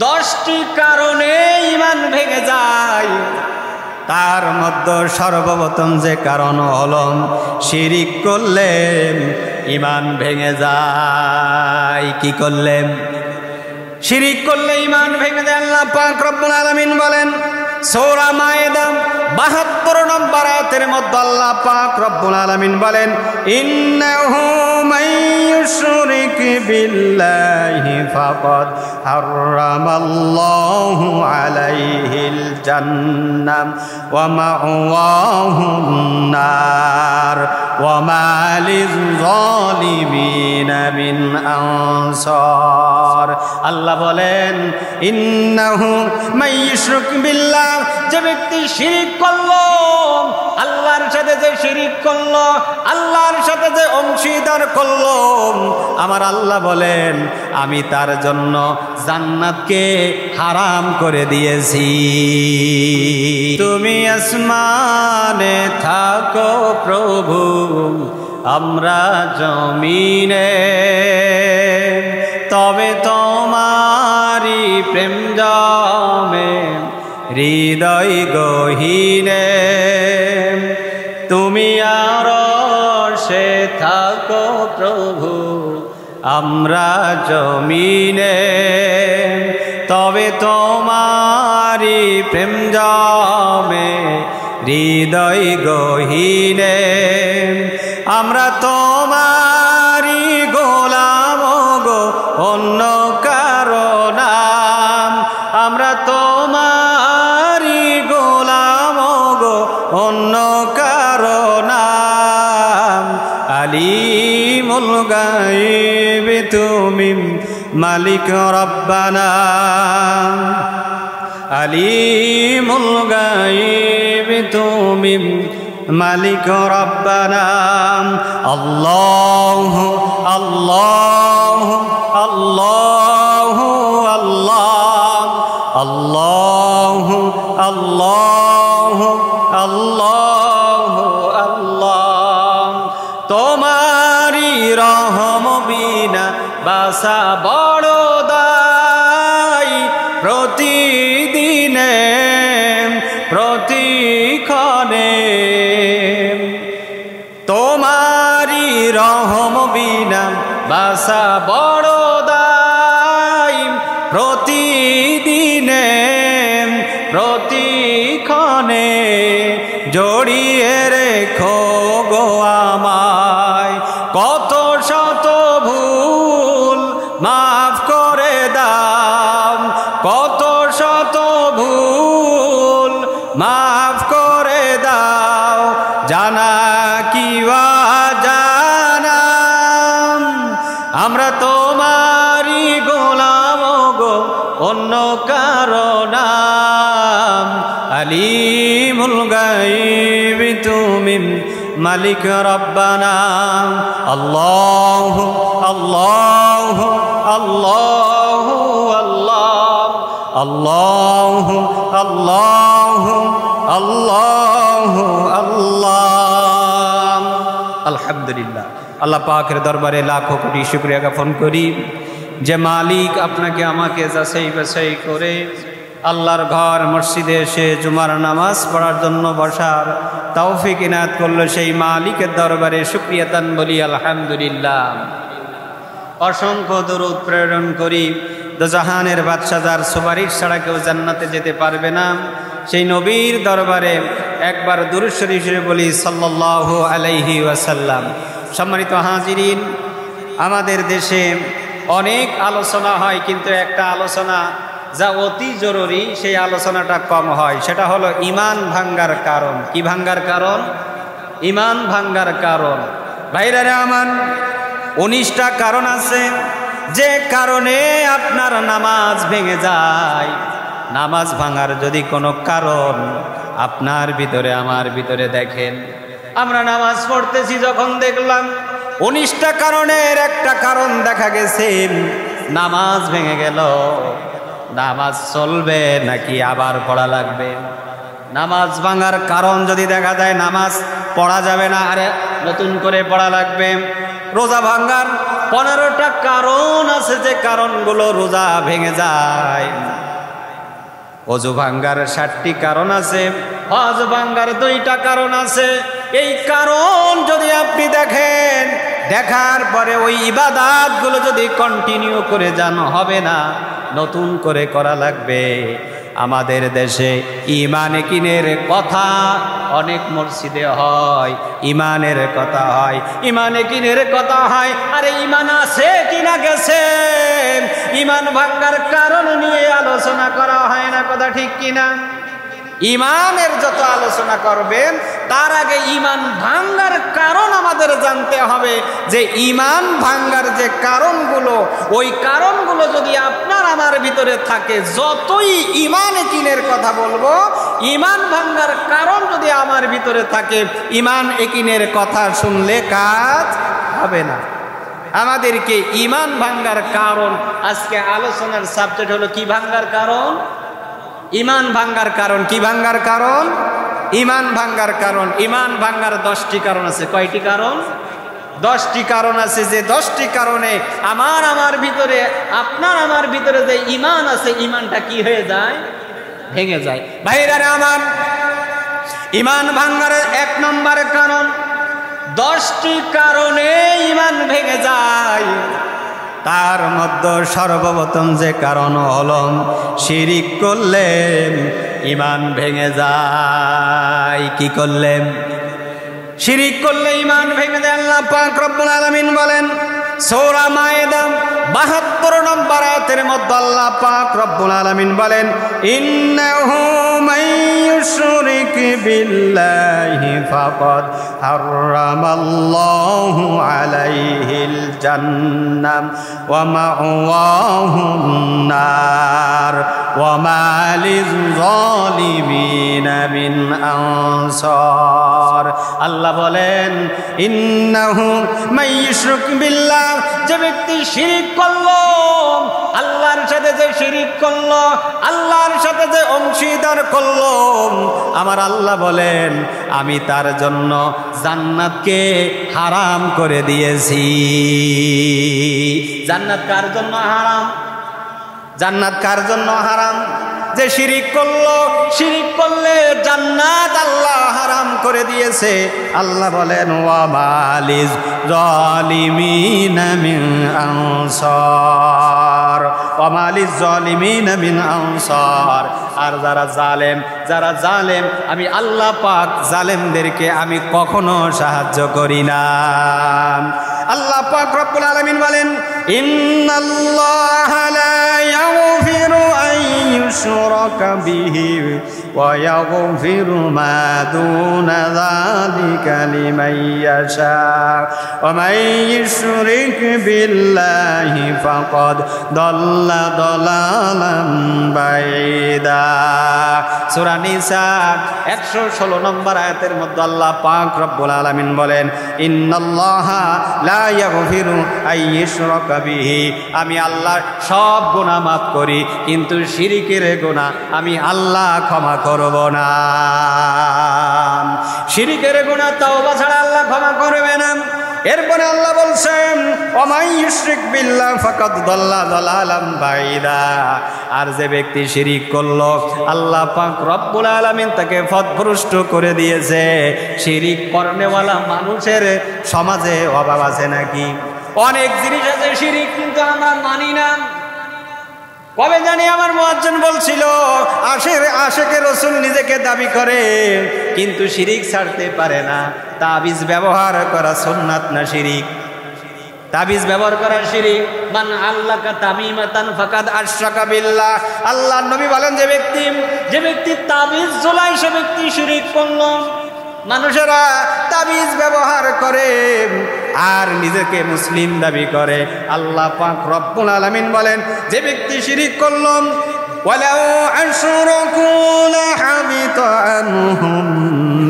10টি কারণে ঈমান ভেঙে যায়। তার মধ্যে সর্বপ্রথম যে কারণ হলো শিরিক করলে ঈমান ভেঙে যায়। কি করলে? শিরিক করলে ঈমান ভেঙে যায়। আল্লাহ পাক রব্বুল আলামিন বলেন সূরা মায়েদা 72 নম্বর আয়াতের মধ্যে আল্লাহ পাক রব্বুল আলামিন বলেন ইন্নাহু মাইয়ুশরিক বিল্লাহি ফাকাদ হারামাল্লাহু আলাইহিল জান্নাহ ওয়া মাওয়াহুন নার ওয়া মা লিয-যালিমিনা মিন আনসার। আল্লাহ বলেন ইন্নাহু মাইয়ুশরিক বিল্লাহ, যে ব্যক্তি শিরিক করলো, আল্লাহর সাথে যে শিরিক করলো, আল্লাহর সাথে যে অংশীদার করলো, আমার আল্লাহ বলেন আমি তার জন্য জান্নাতকে হারাম করে দিয়েছি। তুমি আসমানে থাকো প্রভু, আমরা জমিনে, তবে তোমারি প্রেম জমে হৃদয় গহীনে। তুমি আরশে থাকো প্রভু, আমরা জমিনে, তবে তোমারি প্রেম জমে হৃদয় গহীনে। আমরা তোমারি গোলাম গো, অন্য কারো নাম। আমরা তোমারি গোলাম গো, অন্য কারো নাম। আলিমুল গায়ব তুমি মালিক রব্বানা, আলিমুল গায়ব তুমি মালিক রব্বানা। আল্লাহ আল্লাহ আল্লাহ আল্লাহ আল্লাহ আল্লাহ আল্লাহ আল্লাহ। তোমারি রহম বিনা বাসা বড় দায়, প্রতিদিনে প্রতিক্ষণে তোমারি রহম বিনা বাসা বড় দায়, প্রতিদিনে প্রতিক্ষণে জড়িয়ে রেখো গো আমায়। কত শত ভুল মাফ করে দাও, কত শত ভুল মাফ করে দাও, জানা কি জানা আমরা তোমারি গোলাম গো, অন্য কারো নাম। আলিমুল গায়ব তুমি মালিক রব্বানা। আল্লাহ আল্লাহ আল্লাহ আল্লাহ আল্লাহ আল্লাহ আল্লাহ আল্লাহ। আলহামদুলিল্লাহ, আল্লাহ পাকের দরবারে লাখো কোটি শুকরিয়া জ্ঞাপন করি যে মালিক আপনাকে আমাকে যাচাই বাছাই করে আল্লাহর ঘর মসজিদে এসে জুমার নামাজ পড়ার জন্য বসার তৌফিক ইনায়াত করলো। সেই মালিকের দরবারে শুকরিয়া দান বলি আলহামদুলিল্লাহ। অসংখ্য দরুদ প্রেরণ করি দোজাহানের বাদশা, যার সুপারিশ ছাড়া কেউ জান্নাতে যেতে পারবে না, সেই নবীর দরবারে একবার দুরূদ শরীফ বলি সাল্লাল্লাহু আলাইহি ওয়াসাল্লাম। সম্মানিত হাজিরিন, আমাদের দেশে অনেক আলোচনা হয়, কিন্তু একটা আলোচনা যা অতি জরুরি সেই আলোচনাটা কম হয়, সেটা হলো ঈমান ভাঙ্গার কারণ। কি ভাঙ্গার কারণ? ঈমান ভাঙ্গার কারণ। ভাইরা আমার 19টা কারণ আছে যে কারণে আপনার নামাজ ভেঙে যায়। নামাজ ভাঙার যদি কোনো কারণ আপনার ভিতরে আমার ভিতরে দেখেন, আমরা নামাজ পড়তেছি, যখন দেখলাম 19টা কারণের একটা কারণ দেখা গেছে, নামাজ ভেঙে গেল, নামাজ চলবে নাকি আবার পড়া লাগবে? নামাজ ভাঙার কারণ যদি দেখা যায় নামাজ পড়া যাবে না, আরে নতুন করে পড়া লাগবে। রোজা ভাঙার 15টা কারণ আছে যে কারণগুলো রোজা ভেঙে যায়। ওযু ভাঙ্গার 60টি কারণ আছে, হজ ভাঙ্গার 2টা কারণ আছে। এই কারণ যদি আপনি দেখেন, দেখার পরে ওই ইবাদতগুলো যদি কন্টিনিউ করে যান হবে না, নতুন করে করা লাগবে। আমাদের দেশে ইমানে কিনের কথা অনেক মসজিদে হয়, ইমানের কথা হয়, ইমানে কিনের কথা হয়। আরে ইমান আছে কিনা গেছে, ইমান ভাঙ্গার কারণ নিয়ে আলোচনা করা হয় না, কথা ঠিক কিনা? ইমানের যত আলোচনা করবেন তার আগে ইমান ভাঙ্গার কারণ আমাদের জানতে হবে, যে ইমান ভাঙ্গার যে কারণগুলো, ওই কারণগুলো যদি আপনার আমার ভিতরে থাকে, যতই ইমান একিনের কথা বলবো, ইমান ভাঙ্গার কারণ যদি আমার ভিতরে থাকে, ইমান একিনের কথা শুনলে কাজ হবে না। আমাদেরকে ইমান ভাঙ্গার কারণ, আজকে আলোচনার সাবজেক্ট হলো কি ভাঙ্গার কারণ? ইমান ভাঙ্গার কারণ। কি ভাঙ্গার কারণ? ইমান ভাঙ্গার কারণ। ইমান ভাঙ্গার 10টি কারণ আছে। কয়টি কারণ? 10টি কারণ আছে। যে 10টি কারণে আমার ভিতরে, আপনার আমার ভিতরে যে ইমান আছে, ইমানটা কি হয়ে যায়? ভেঙে যায়। ভাইরা আমার, ইমান ভাঙ্গার 1 নম্বর কারণ, 10টি কারণে ইমান ভেঙে যায়। তার মধ্যে সর্বপ্রথম যে কারণ হলো শিরিক করলে ইমান ভেঙে যায়। কি করলেন? শিরিক করলে ইমান ভেঙে যায়। আল্লাহ পাক রব্বুল আলামিন বলেন সূরা মায়েদা 72 নম্বর আয়াতের মধ্যে আল্লাহ পাক রব্বুল আলামিন বলেন, ইন্নাহু মাইয়ুশরিক বিল্লাহি ফাকাদ হারামাল্লাহু আলাইহিল জান্নাহ ওয়া মাওয়াহুন নার ওয়া মা লিয-যালিমিনা মিন আনসার। আল্লাহ বলেন, ইন্নাহু মাইয়ুশরিক বিল্লাহ, যে ব্যক্তি শিরিক করলো, আল্লাহর সাথে যে শিরিক করলো, আল্লাহর সাথে যে অংশীদার করলো, আমার আল্লাহ বলেন আমি তার জন্য জান্নাতকে হারাম করে দিয়েছি। জান্নাত কার জন্য হারাম? জান্নাত কার জন্য হারাম? যে শিরিক করলো, শিরিক করলে জান্নাত আল্লাহ হারাম করে দিয়েছে। আল্লাহ বলেন ওয়া মালিজ জালিমিনা মিন আনসার, ওয়া মালিজ জালিমিনা মিন আনসার। আর যারা জালেম, আমি আল্লাহ পাক জালেমদেরকে আমি কখনো সাহায্য করি না। আল্লাহ পাক রব্বুল আলামিন বলেন, ইন্নাল্লাহা লা ইয়াগফিরু আন ইউশরাকা বিহি ওয়া ইয়াগফিরু মা দুনা যালিকা লিমান ইয়াশা ওয়া মান ইউশরিক বিল্লাহি ফাকাদ দাল্লা দালালান বাইদা। সূরা নিসা 116 নম্বর আয়াতের মধ্যে আল্লাহ পাক রব্বুল আলামিন বলেন, ইন্নাল্লাহা লা ইয়াগফিরু আন ইউশরাকা বিহি, আমি আল্লাহ সব গুনাহ মাফ করি, কিন্তু শিরিকের গুনাহ আমি আল্লাহ ক্ষমা করব না। শিরিকের গুনাহ তওবা ছাড়া আল্লাহ ক্ষমা করবে না। এরপরে আল্লাহ বলছেন ওয়া মান ইউশরিক বিল্লাহ ফাকাদ দাল্লা দালালান বাইদা, আর যে ব্যক্তি শিরিক করলো, আল্লাহ পাক রব্বুল আলামিন তাকে পথভ্রষ্ট করে দিয়েছে। শিরিক করনেওয়ালা মানুষের সমাজে অভাব আছে নাকি? অনেক জিনিস আছে শিরিক, কিন্তু আমরা মানি না। কবে জানি আমার মুয়াজ্জিন বলছিল, আশেকে রাসূল নিজেকে দাবি করে কিন্তু শিরিক ছাড়তে পারে না। তাবিজ ব্যবহার করা সুন্নাত না শিরিক? তাবিজ ব্যবহার করা শিরিক। মান আল্লাকা তামিমাতান ফাকাদ আশরাকা বিল্লাহ। আল্লাহর নবী বলেন, যে ব্যক্তি তাবিজ ঝোলায় সে ব্যক্তি শিরিক করলো। মানুষেরা তাবিজ ব্যবহার করে আর নিজেকে মুসলিম দাবি করে। আল্লাহ পাক রব্বুল আলামিন বলেন, যে ব্যক্তি শিরিক করলো, ওয়ালাউ আশরাকু লাহাবিতা আনহুম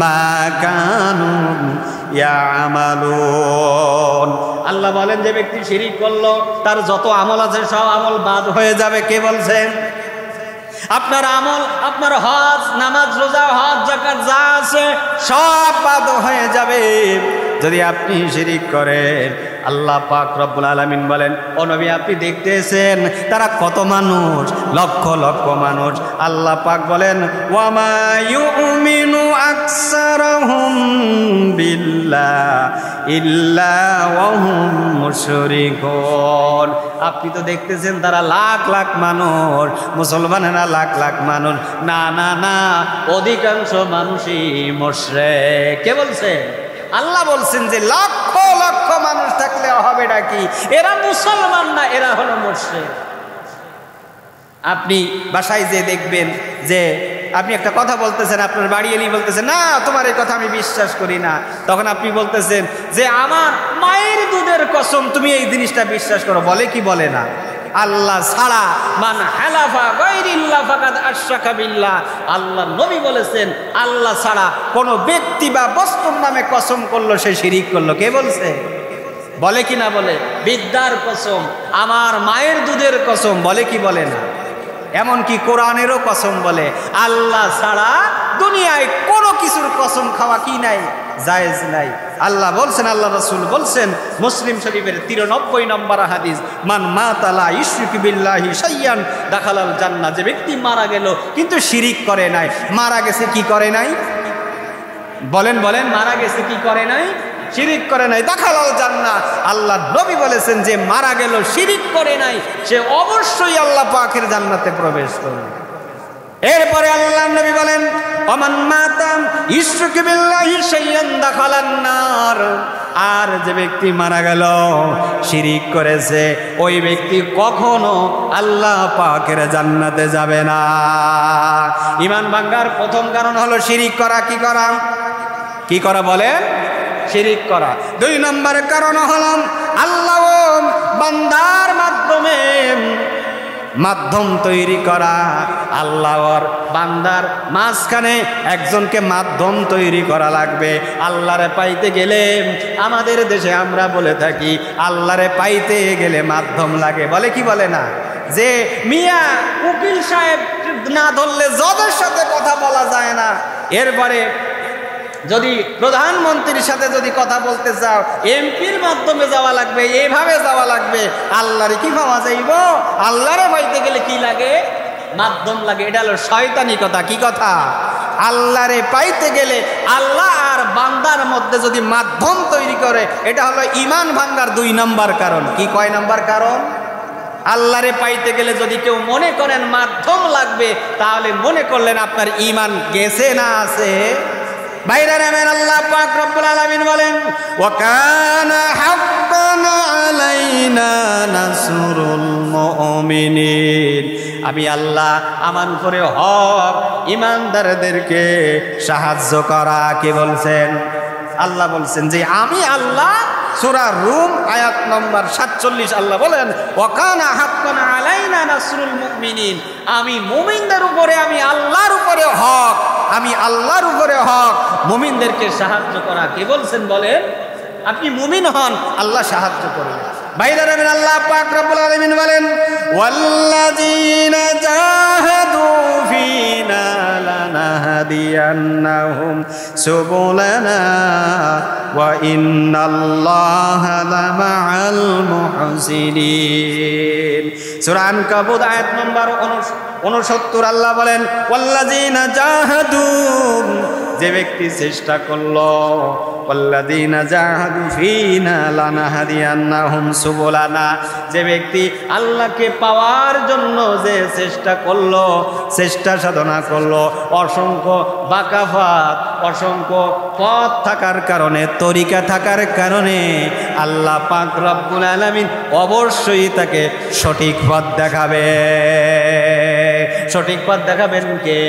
মা কানু ইয়ামালুন। আল্লাহ বলেন, যে ব্যক্তি শিরিক করলো, তার যত আমল আছে সব আমল বাদ হয়ে যাবে। কে বলছেন? আপনার আমল, আপনার হজ, নামাজ, রোজা, হজ, যাকাত যা আছে সব বাদ হয়ে যাবে। যদি আপনি শিরিক করেন। আল্লাহ পাক রব্বুল আলামিন বলেন, ও নবী আপনি দেখতেছেন তারা কত মানুষ, লক্ষ লক্ষ মানুষ। আল্লাহ পাক বলেন, ওয়ামা ইউমিনু আকসারুহুম বিল্লাহি ইল্লা ওয়া হুম মুশরিকুন। আপনি তো দেখতেছেন তারা লাখ লাখ মানুষ, মুসলমানেরা লাখ লাখ মানুষ। না না না, অধিকাংশ মানুষই মুশরিক। কে বলছে? আল্লাহ বলছেন যে লক্ষ লক্ষ মানুষ থাকলে হবেটা কি, এরা মুসলমান না, এরা হলো মুশরিক। আপনি বাসায় যে দেখবেন যে আপনি একটা কথা বলতেছেন, আপনার বাড়ি এলি বলতেছেন, না তোমার এই কথা আমি বিশ্বাস করি না। তখন আপনি বলতেছেন যে আমার মায়ের দুধের কসম তুমি এই জিনিসটা বিশ্বাস করো। বলে কি বলে না? আল্লাহ ছাড়া মান হালাফা গায়রিল্লাহ ফাকাদ আশরাকা বিল্লাহ। আল্লাহ নবী বলেছেন আল্লাহ ছাড়া কোনো ব্যক্তি বা বস্তুর নামে কসম করলো সে শিরিক করলো। কে বলছে? বলে কি না বলে? বিদ্যার কসম, আমার মায়ের দুধের কসম, বলে কি বলে না? এমনকি কোরআনেরও কসম বলে। আল্লাহ ছাড়া দুনিয়ায় কোনো কিছুর কসম খাওয়া কি নাই, জায়েজ নাই। আল্লাহ বলছেন, আল্লাহ রাসূল বলছেন, মুসলিম শরীফের 93 নম্বর হাদিস, মান মাতা লা ইশরিকু বিল্লাহি শাইয়ান দাখালাল জান্নাহ। যে ব্যক্তি মারা গেল কিন্তু শিরিক করে নাই, মারা গেছে কি করে নাই? বলেন বলেন, মারা গেছে কি করে নাই? শিরিক করে নাই, দাখালাল জান্নাহ। আল্লাহ নবী বলেছেন যে মারা গেল শিরিক করে নাই, সে অবশ্যই আল্লাহ পাকের জান্নাতে প্রবেশ করবে। এরপরে আল্লাহ নবী বলেন, ওমান মাতাম ইশরিকু বিল্লাহি শাইয়ান দাখালান নার। আর যে ব্যক্তি মারা গেল শিরিক করেছে, ওই ব্যক্তি কখনো আল্লাহ পাকের জান্নাতে যাবে না। ঈমান ভাঙার প্রথম কারণ হলো শিরিক করা। কি করা? কি করা বলেন? শিরিক করা। 2 নম্বর কারণ হলো আল্লাহ বান্দার মাধ্যমে মাধ্যম তৈরি করা। আল্লাহর বান্দার মাঝখানে একজনকে মাধ্যম তৈরি করা লাগবে। আল্লাহরে পাইতে গেলে আমাদের দেশে আমরা বলে থাকি আল্লাহরে পাইতে গেলে মাধ্যম লাগে। বলে কি বলে না? যে মিয়া উকিল সাহেব না ধরলে জজের সাথে কথা বলা যায় না। এরপরে যদি প্রধানমন্ত্রীর সাথে যদি কথা বলতে চাও এমপির মাধ্যমে যাওয়া লাগবে, এইভাবে যাওয়া লাগবে। আল্লাহরে কি পাওয়া যাইব? আল্লাহরে পাইতে গেলে কি লাগে? মাধ্যম লাগে। এটা হলো শয়তানি কথা। কি কথা? আল্লাহরে পাইতে গেলে আল্লাহ আর বান্দার মধ্যে যদি মাধ্যম তৈরি করে, এটা হলো ঈমান ভাঙার 2 নম্বর কারণ। কি কয় নম্বর কারণ? আল্লাহরে পাইতে গেলে যদি কেউ মনে করেন মাধ্যম লাগবে, তাহলে মনে করলেন আপনার ঈমান গেছে না আছে? বাইরে নামেন আল্লাহ পাক রব্বুল আলামিন বলেন, ওয়া কানা হাক্কান আলাইনা নাসরুল মুমিনিন। আমি আল্লাহ আমার উপরে হক ঈমানদারদেরকে সাহায্য করা। কি বলছেন? আল্লাহ বলছেন যে আমি আল্লাহ। সূরা রুম আয়াত নম্বর 47 আল্লাহ বলেন, ওয়া কানা হাক্কান আলাইনা নাসরুল মুমিনিন। আমি মুমিনদের উপরে, আমি আল্লাহর উপরে হক, আমি আল্লাহর উপরে হক মুমিনদেরকে সাহায্য করা। কে বলছেন বলেন? আপনি মুমিন হন, আল্লাহ সাহায্য করবেন। বাইরে রাবেন আল্লাহ পাক রব্বুল আলামিন বলেন, ওয়াল্লাযীনা জাহাদু ফীনা লানাহদিয়ান্নাহুম সুবুলানা ওয়া ইন্নাল্লাহা লামাআল মুহসিনিন। সূরা আনকাবুত আয়াত নম্বর 69 আল্লাহ বলেন, ওয়াল্লাযীনা জাহাদু, যে ব্যক্তি চেষ্টা করলো, ওয়াল্লাযীনা জাহাদু ফীনা লানাহদিয়ান্নাহুম সুবুলানা, যে ব্যক্তি আল্লাহকে পাওয়ার জন্য যে চেষ্টা করলো, চেষ্টা সাধনা করলো, অসংখ্য বাঁকাফাত, অসংখ্য পথ থাকার কারণে, তরিকা থাকার কারণে আল্লাহ পাক রব্বুল আলামিন অবশ্যই তাকে সঠিক পথ দেখাবে। সঠিক পথ দেখাবেন কে?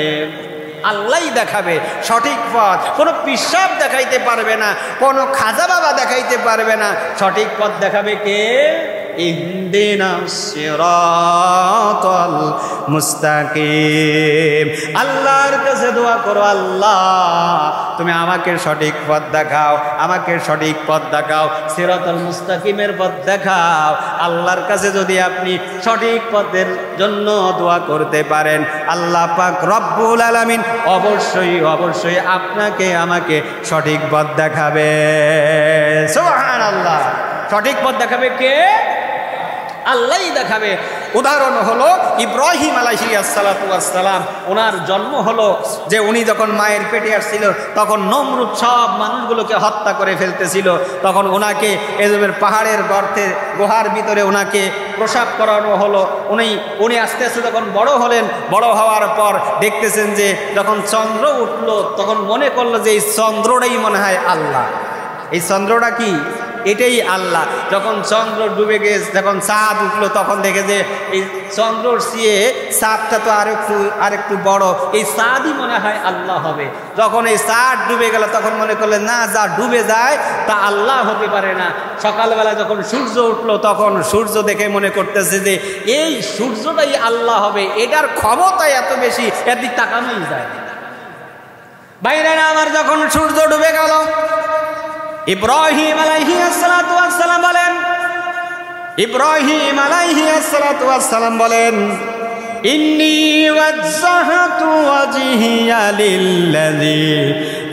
আল্লাহই দেখাবে সঠিক পথ। কোনো পিসাব দেখাইতে পারবে না, কোনো খাজা বাবা দেখাইতে পারবে না। সঠিক পথ দেখাবে কে? ইহদিনাস সিরাতাল মুস্তাকিম। আল্লাহর কাছে দোয়া করো, আল্লাহ তুমি আমাকে সঠিক পথ দেখাও, আমাকে সঠিক পথ দেখাও, সিরাতাল মুস্তাকিমের পথ দেখাও। আল্লাহর কাছে যদি আপনি সঠিক পথের জন্য দোয়া করতে পারেন, আল্লাহ পাক রব্বুল আলামিন অবশ্যই অবশ্যই আপনাকে আমাকে সঠিক পথ দেখাবে। সুবহানাল্লাহ। সঠিক পথ দেখাবে কে? আল্লাহই দেখাবে। উদাহরণ হলো ইব্রাহিম আলাইহিস সালাতু ওয়াস সালাম। ওনার জন্ম হলো যে উনি যখন মায়ের পেটে আসছিল তখন নমরুদ সব মানুষগুলোকে হত্যা করে ফেলতেছিল। তখন ওনাকে এজবের পাহাড়ের গর্তে গুহার ভিতরে ওনাকে প্রসাব করানো হলো। উনি আস্তে আস্তে যখন বড় হলেন, বড় হওয়ার পর দেখতেছেন যে যখন চন্দ্র উঠলো তখন মনে করলো যে এই চন্দ্রটাই মনে হয় আল্লাহ। এই চন্দ্রটা কি? এটাই আল্লাহ। যখন চন্দ্র ডুবে গেছে, যখন চাঁদ উঠলো তখন দেখে যে এই চন্দ্রর চেয়ে চাঁদটা তো আরেকটু বড়, এই চাঁদই মনে হয় আল্লাহ হবে। যখন এই চাঁদ ডুবে গেল তখন মনে করলেন না, যা ডুবে যায় তা আল্লাহ হতে পারে না। সকালবেলা যখন সূর্য উঠলো তখন সূর্য দেখে মনে করতেছে যে এই সূর্যটাই আল্লাহ হবে, এটার ক্ষমতা এত বেশি, এর দিক তাকানোই যায়। বাইরে আমার যখন সূর্য ডুবে গেল, ইব্রাহিম আলাইহিস সালাতু ওয়াস সালাম বলেন, ইব্রাহিম আলাইহিস সালাতু ওয়াস সালাম বলেন, ইন্নী ওয়াজ্জাহতু ওয়াজহিয়া লিল্লাযী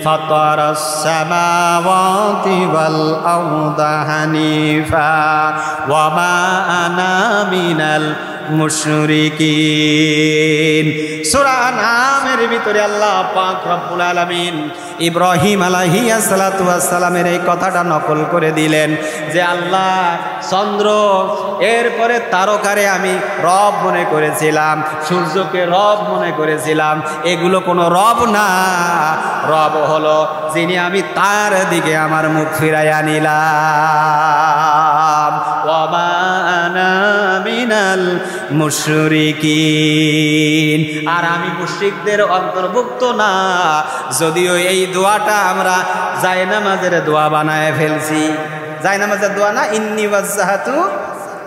ফাতারাস সামাওয়াতি ওয়াল আরদা হানিফা ওয়া মা আনা মিনাল মুশরিকিন। সূরা আনআমের ভিতরে আল্লাহ পাক রব্বুল আলামিন ইব্রাহিম আলাইহিস সালাতু ওয়াস সালামের এই কথাটা নকল করে দিলেন যে আল্লাহ চন্দ্র, এরপরে তারকারে আমি রব মনে করেছিলাম, সূর্যকে রব মনে করেছিলাম, এগুলো কোনো রব না। রব হলো যিনি আমি তার দিকে আমার মুখ ফিরাইয়া নিলাম। ওয়া মা আনা মিনাল মুশরিকিন। আর আমি মুশরিকদের অন্তর্ভুক্ত না, যদিও এই দোয়াটা আমরা জায়নামাজের দোয়া বানায় ফেলছি। জায়নামাজের দোয়া না, ইন্নী ওয়াজ্জাহতু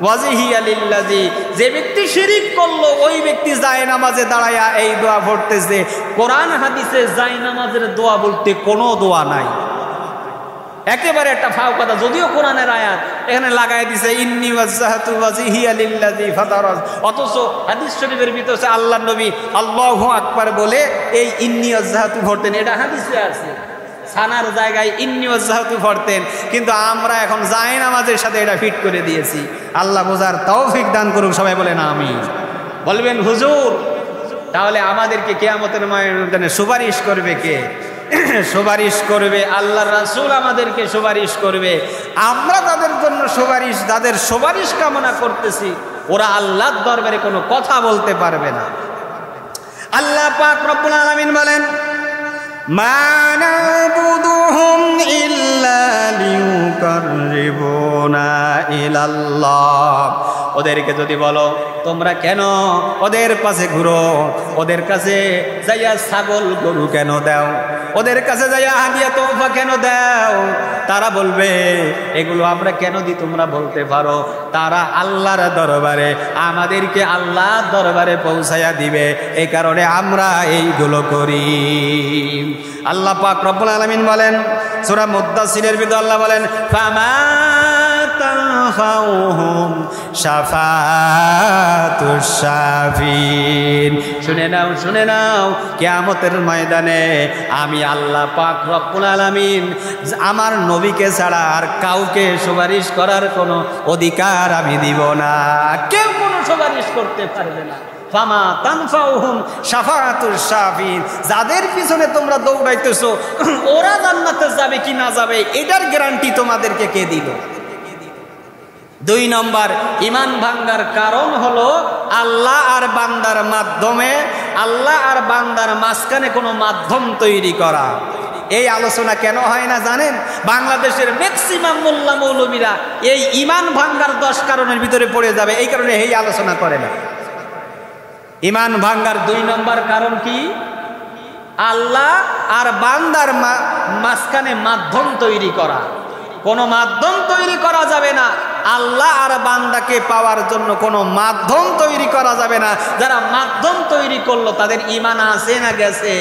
ওয়াজহিয়া লিল্লাযী। যে ব্যক্তি শিরিক করলো ওই ব্যক্তি জায়নামাজে দাঁড়ায়া এই দোয়া পড়তেছে। কোরআন হাদিসে জায়নামাজের দোয়া বলতে কোনো দোয়া নাই, একেবারে একটা ফাও কথা। যদিও কোরআনের আয়াত এখানে লাগাই দিছে ইন্নী ওয়াজ্জাহতু ওয়াজহিয়া লিল্লাযী ফাতারাস, অথচ হাদিস শরীফের ভিতরে আল্লাহর নবী আল্লাহু আকবার বলে এই ইন্নী ওয়াজ্জাহতু পড়তেন, এটা হাদিসে আছে। সানার জায়গায় ইন্নী ওয়াজ্জাহতু পড়তেন, কিন্তু আমরা এখন জায়নামাজের সাথে এটা ফিট করে দিয়েছি। আল্লাহ বোঝার তৌফিক দান করুক, সবাই বলেন আমিন। বলবেন হুজুর তাহলে আমাদেরকে কিয়ামতের ময়দানে সুপারিশ করবে কে? সুপারিশ করবে আল্লাহর রাসূল, আমাদেরকে সুপারিশ করবে। আমরা তাদের জন্য সুপারিশ, তাদের সুপারিশ কামনা করতেছি, ওরা আল্লাহর দরবারে কোনো কথা বলতে পারবে না। আল্লাহ পাক রব্বুল আলামিন বলেন, মা নাবুদুহুম ইল্লা লিয়ুকাররিবুনা ইলাল্লাহ। ওদেরকে যদি বলো তোমরা কেন ওদের পাশে ঘুরো, ওদের কাছে যাইয়া ছাগল গরু কেন দাও, ওদের কাছে যাইয়া হাদিয়া তোহফা কেন দাও, তারা বলবে এগুলো আমরা কেন দিই, তোমরা বলতে পারো। তারা আল্লাহর দরবারে, আমাদেরকে আল্লাহর দরবারে পৌঁছাইয়া দিবে, এই কারণে আমরা এইগুলো করি। আল্লাহ পাক রব্বুল আলামিন বলেন সূরা মুদ্দাসসিরের ভিতরে আল্লাহ বলেন, ফামা তানফাউহুম শাফাতুশ শাফিন। শুনে নাও, শুনে নাও, কিয়ামতের ময়দানে আমি আল্লাহ পাক রব্বুল আলামিন আমার নবীকে ছাড়া আর কাউকে সুপারিশ করার কোনো অধিকার আমি দিব না। কেউ কোনো সুপারিশ করতে পারবে না। ফামা তানফাউহুম শাফাতুশ শাফিন। যাদের পিছনে তোমরা দৌড়াইতেছো ওরা জান্নাতে যাবে কি না যাবে এটার গ্যারান্টি তোমাদেরকে কে দিল? 2 নম্বর, ঈমান ভাঙ্গার কারণ হলো আল্লাহ আর বান্দার মাধ্যমে, আল্লাহ আর বান্দার মাঝখানে কোনো মাধ্যম তৈরি করা। এই আলোচনা কেন হয় না জানেন? বাংলাদেশের ম্যাক্সিমাম মোল্লা মৌলবীরা এই ঈমান ভাঙ্গার 10 কারণের ভিতরে পড়ে যাবে, এই কারণে এই আলোচনা করে না। ঈমান ভাঙ্গার 2 নম্বর কারণ কি? আল্লাহ আর বান্দার মাঝখানে মাধ্যম তৈরি করা। কোনো মাধ্যম তৈরি করা যাবে না। আল্লাহ আর বান্দাকে পাওয়ার জন্য কোনো মাধ্যম তৈরি করা যাবে না। যারা মাধ্যম তৈরি করলো তাদের ঈমান আছে না গেছে?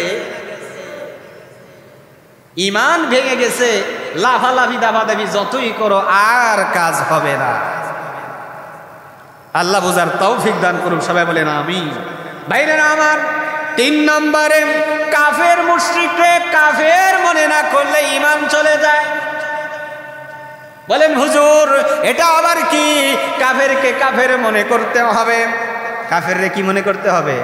ঈমান ভেঙে গেছে, লাফালাফি দাবাদাবি যতই করো আর কাজ হবে না। আল্লাহ বুঝার তৌফিক দান করুন, সবাই বলেন আমিন। ভাইরা আমার, 3 নম্বরে কাফের মুশরিকরে কাফের মনে না করলে ঈমান চলে যায়। বলেন হুজুর এটা আবার কি? কাফেরকে কাফের মনে করতে হবে। কাফেররে কি মনে করতে হবে?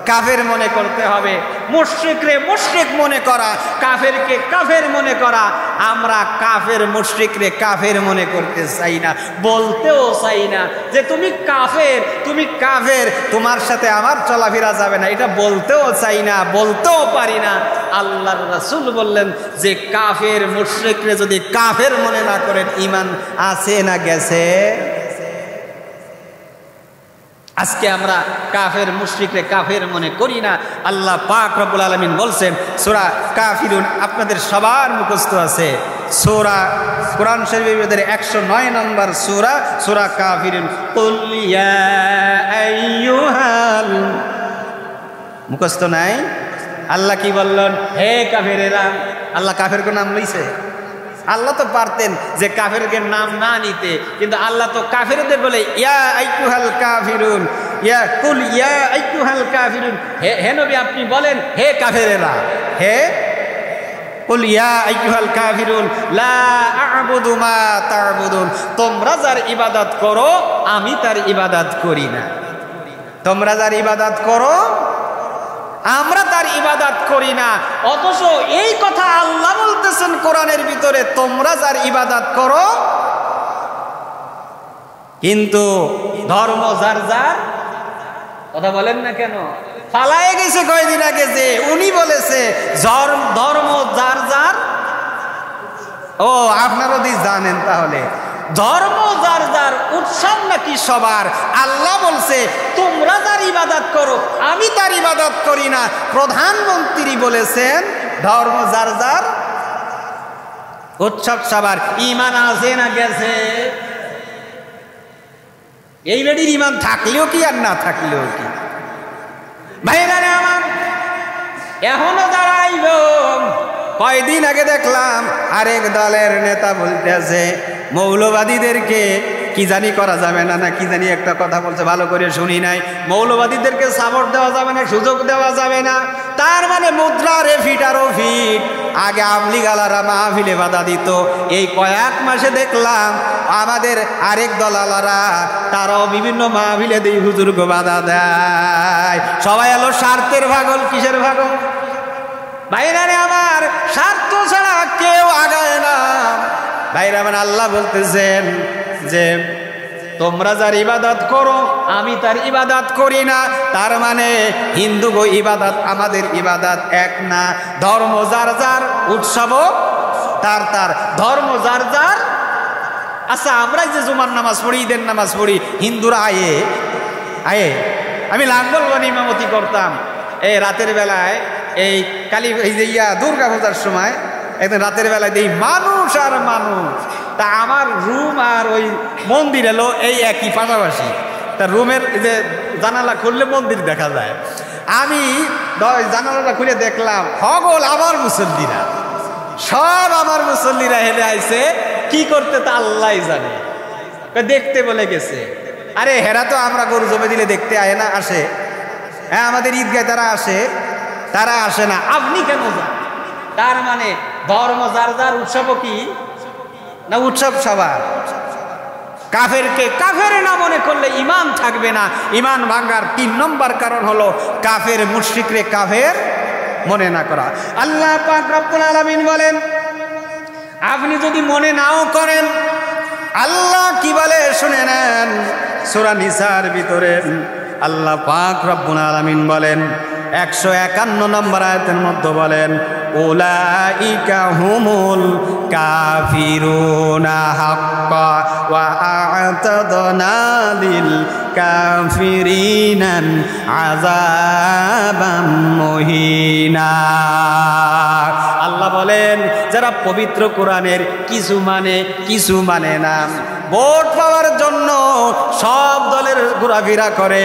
কাফের মনে করতে হবে। মুশরিকরে মুশরিক মনে করা, কাফেরকে কাফের মনে করা। আমরা কাফের মুশরিকরে কাফের মনে করতে চাই না, বলতেও চাই না যে তুমি কাফের, তুমি কাফের, তোমার সাথে আমার চলাফেরা যাবে না, এটা বলতেও চাই না, বলতেও পারি না। আল্লাহর রাসূল বললেন যে কাফের মুশরিকরে যদি কাফের মনে না করেন ঈমান আছে না গেছে? আজকে আমরা কাফের মুশরিকরে কাফের মনে করি না। আল্লাহ পাক রব্বুল আলামিন বলছেন সূরা কাফিরুন, আপনাদের সবার মুখস্থ আছে। সূরা কোরআন শরীফের 109 নম্বর সূরা, সূরা কাফিরুন। কুল ইয়া আইয়ুহাল, মুখস্থ নাই? আল্লাহ কি বললেন? হে কাফেরেরা। আল্লাহ কাফেরকে নাম লইছে? আল্লাহ তো পারতেন যে কাফেরকে নাম না নিতে, কিন্তু আল্লাহ তো কাফেরদের বলে ইয়া আইয়ুহাল কাফিরুন, ইয়া কুল ইয়া আইয়ুহাল কাফিরুন। হে নবী আপনি বলেন হে কাফেরেরা, হে কুল ইয়া আইয়ুহাল কাফিরুন লা আ'বুদু মা তা'বুদুন, তোমরা যার ইবাদত করো আমি তার ইবাদত করি না। তোমরা যার ইবাদত করো আমরা তার ইবাদত করি না। অথচ এই কথা আল্লাহ বলতেছেন কোরআনের ভিতরে, তোমরা যার ইবাদত করো, কিন্তু ধর্ম যার যার। কথা বলেন না কেন? পালায়ে গেছে কয়দিন আগে যে উনি বলেছে ধর্ম যার যার। ও আপনারা যদি জানেন তাহলে ধর্ম যার যার, উৎসব নাকি সবার। আল্লাহ বলছে তোমরা যার ইবাদত করো আমি তার ইবাদত করি না। প্রধানমন্ত্রী বলেছেন ধর্ম যার যার, উৎসব সবার। ঈমান আছে না গেছে? এই বেডির ঈমান থাকলেও কি আর না থাকলেও কি? ভাইরা আমার, এখনো দাঁড়াইব। কয়দিন আগে দেখলাম আরেক দলের নেতা বলতেছে মৌলবাদীদেরকে কি জানি করা যাবে না, না কি জানি একটা কথা বলছে, ভালো করে শুনি নাই। মৌলবাদীদেরকে সাপোর্ট দেওয়া যাবে না, সুযোগ দেওয়া যাবে না। তার মানে মুদ্রা রে ফিট আরো ফিট। আগে আমলি গালারা মাহফিলে বাধা দিত, এই কয়েক মাসে দেখলাম আমাদের আরেক দলালারা তারাও বিভিন্ন মাহফিলে দিয়ে হুজুরকে বাধা দেয়। সবাই এলো স্বার্থের ভাগল। কিসের ভাগল? ভাইরা আমার, স্বার্থ ছাড়া কেউ আগায় না। ভাইরা মানে আল্লাহ বলতেছেন যে তোমরা যার ইবাদত করো আমি তার ইবাদত করি না। তার মানে হিন্দু গো ইবাদত আমাদের ইবাদত এক না। ধর্ম যার যার, উৎসবও তার তার, ধর্ম যার যার। আচ্ছা আমরা যে জুমার নামাজ পড়ি, ঈদের নামাজ পড়ি, হিন্দুরা আয়ে আয়ে আমি লাঙ্গলবানি ইমামতি করতাম। এই রাতের বেলায় এই কালী এই যে দুর্গা পূজার সময় একদিন রাতের বেলায় দেখি মানুষ আর মানুষ। তা আমার রুম আর ওই মন্দির এলো এই একই পাশাপাশি। তা রুমের যে জানালা খুললে মন্দির দেখা যায়। আমি জানালাটা খুলে দেখলাম হগল আমার মুসল্লিরা, সব আমার মুসল্লিরা হেলে আইছে। কি করতে তা আল্লাহ জানে, দেখতে বলে গেছে। আরে হেরা তো আমরা গরু জমে দিলে দেখতে আয় না, আসে। হ্যাঁ আমাদের ঈদগায় তারা আসে, তারা আসে না। আপনি কেন যান? তার মানে ধর্ম যার যার, উৎসবও কি না উৎসব সবার। কাফেরকে কাফের না মনে করলে ঈমান থাকবে না। ঈমান ভাঙার 3 নম্বর কারণ হলো কাফের মুশরিকরে কাফের মনে না করা। আল্লাহ পাক রব্বুল আলামিন বলেন আপনি যদি মনে নাও করেন, আল্লাহ কি বলে শুনে নেন। সূরা নিসার ভিতরে আল্লাহ পাক রব্বুল আলামিন বলেন 151 নম্বর আয়াতের মধ্যে বলেন উলাইকা হুমুল কাফিরুনা হাক্কা ওয়া আ'তাদনা লিল কাফিরিনা আযাবাম মুহিনা। আল্লাহ আল্লাহ বলেন যারা পবিত্র কোরআনের কিছু মানে না, ভোট পাওয়ার জন্য সব দলের ঘোরাফেরা করে,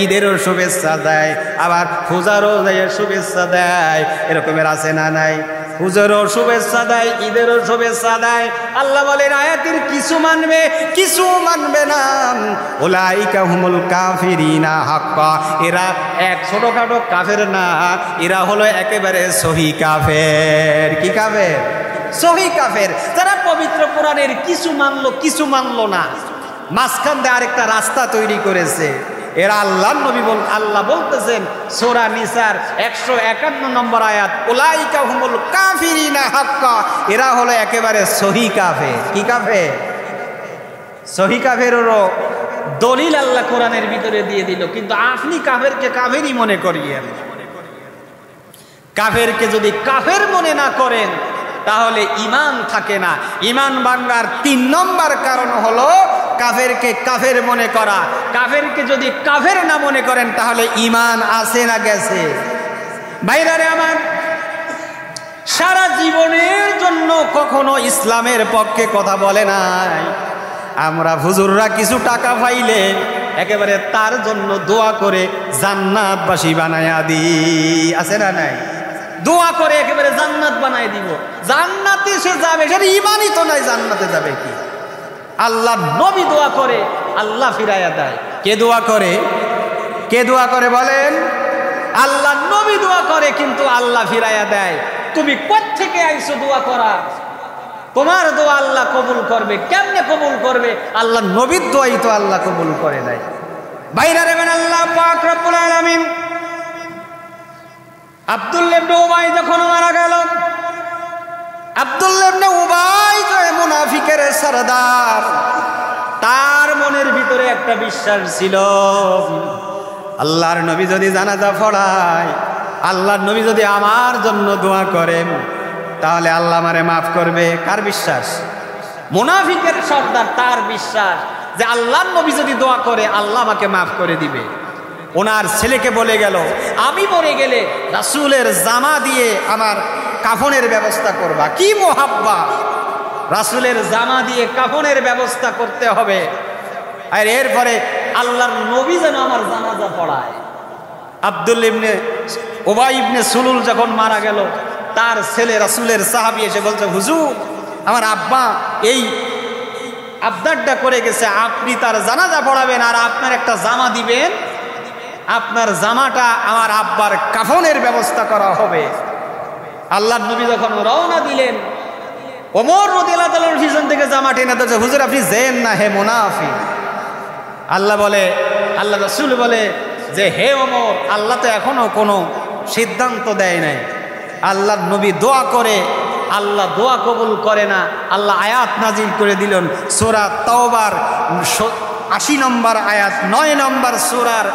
ঈদেরও শুভেচ্ছা দেয়, আবার পূজারও শুভেচ্ছা দেয়, এরকমের আছে না নাই? হুজুরও শুভেচ্ছা দেয়, ঈদেরও শুভেচ্ছা দেয়। আল্লাহ বলেন আয়াতের কিছু মানবে না। উলাইকা হুমুল কাফিরিনা হাক্কা, এরা এক ছোটখাটো কাফের না, এরা হলো একেবারে সহি কাফের। কি কাফের? সহি কাফের। যারা পবিত্র কোরআনের কিছু মানলো না, মাঝখান দিয়ে আরেকটা রাস্তা তৈরি করেছে, এরা আল্লাহর নবী আল্লাহ বলতেছেন সূরা নিসার 151 নম্বর আয়াত, উলাইকা হুমুল কাফিরিনা হাক্কা, এরা হলো একেবারে সহি কাফের। কি কাফের? সহি কাফেরেরও দলিল আল্লাহ কোরআনের ভিতরে দিয়ে দিল। কিন্তু আপনি কাফেরকে কাফেরই মনে করিয়েন। কাফেরকে যদি কাফের মনে না করেন তাহলে ঈমান থাকে না। ঈমান ভাঙার 3 নম্বর কারণ হলো কাফেরকে কাফের মনে করা। কাফেরকে যদি কাফের না মনে করেন তাহলে ঈমান আছে না গেছে? ভাইরারে আমার, সারা জীবনের জন্য কখনো ইসলামের পক্ষে কথা বলে নাই। আমরা হুজুররা কিছু টাকা পাইলে একেবারে তার জন্য দোয়া করে জান্নাতবাসী বানায়া দিই, আছে না নাই? দোয়া করে একেবারে জান্নাত বানাই দিব। জান্নাতে সে যাবে, সেটা ঈমানই তো নাই, জান্নাতে যাবে কি? আল্লাহ নবী দোয়া করে, আল্লাহ ফিরাইয়া দেয়। কে দোয়া করে বলেন? আল্লাহ নবী দোয়া করে, কিন্তু আল্লাহ ফিরাইয়া দেয়। তুমি কোত্থেকে আইছো দোয়া করা? তোমার দোয়া আল্লাহ কবুল করবে কেমনে? কবুল করবে আল্লাহ নবীর দোয়াই তো আল্লাহ কবুল করে নাই। বাইরা রেবেন আল্লাহ পাক রব্বুল আলামিন আব্দুল্লাহ ইবনে উবাই যখন মারা গেল, আব্দুল্লাহ ইবনে উবাই যে মুনাফিকের সরদার, তার মনের ভিতরে একটা বিশ্বাস ছিল, আল্লাহর নবী যদি জানাজা পড়ায়, আল্লাহর নবী যদি আমার জন্য দোয়া করেন তাহলে আল্লাহ আমারে মাফ করবে। কার বিশ্বাস? মুনাফিকের সর্দার, তার বিশ্বাস যে আল্লাহর নবী যদি দোয়া করে আল্লাহ আমাকে মাফ করে দিবে। ওনার ছেলেকে বলে গেল, আমি মরে গেলে রাসূলের জামা দিয়ে আমার কাফনের ব্যবস্থা করবা। কি মোহাব্বা! রাসূলের জামা দিয়ে কাফনের ব্যবস্থা করতে হবে, আর এরপরে আল্লাহর নবী যেন আমার জানাজা পড়ায়। আব্দুল্লাহ ইবনে উবাই ইবনে সুলুল যখন মারা গেল, তার ছেলে রাসূলের সাহাবী এসে বলছে, হুজুর আমার আব্বা এই আবদারটা করে গেছে, আপনি তার জানাজা পড়াবেন আর আপনার একটা জামা দিবেন, আপনার জামাটা আমার আব্বার কাফনের ব্যবস্থা করা হবে। আল্লাহর নবী যখন রওনা দিলেন, ওমর রাদিয়াল্লাহু তাআলার পিছন থেকে জামা টেনে ধরছে, হুজুর আপনি যেন না, হে মুনাফিক। আল্লাহ রাসূল বলে যে, হে ওমর, আল্লাহ তো এখনো কোনো সিদ্ধান্ত দেয় নাই। আল্লাহর নবী দোয়া করে, আল্লাহ দোয়া কবুল করে না। আল্লাহ আয়াত নাজিল করে দিলেন সূরা তাওবার 80 নম্বর আয়াত, 9 নম্বর সূরার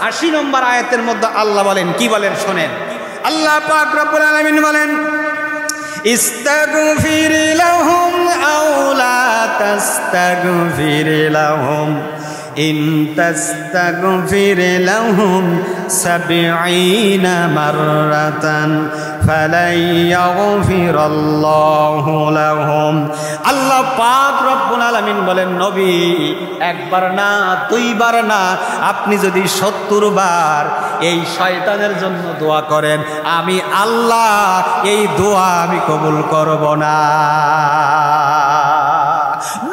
80 নম্বর আয়াতের মধ্যে আল্লাহ বলেন, কি বলেন শোনেন। আল্লাহ পাক রব্বুল আলামিন বলেন, ইস্তাগফির লাহুম আও লা তাস্তাগফির লাহুম ইন তাস্তাগফির লাহুম 70 মাররাতান ফালাই ইয়াগফিরাল্লাহু লাহুম। আল্লাহ পাক রব্বুল আলামিন বলেন, নবী একবার না, দুইবার না, আপনি যদি 70 বার এই শয়তানের জন্য দোয়া করেন, আমি আল্লাহ এই দোয়া আমি কবুল করব না।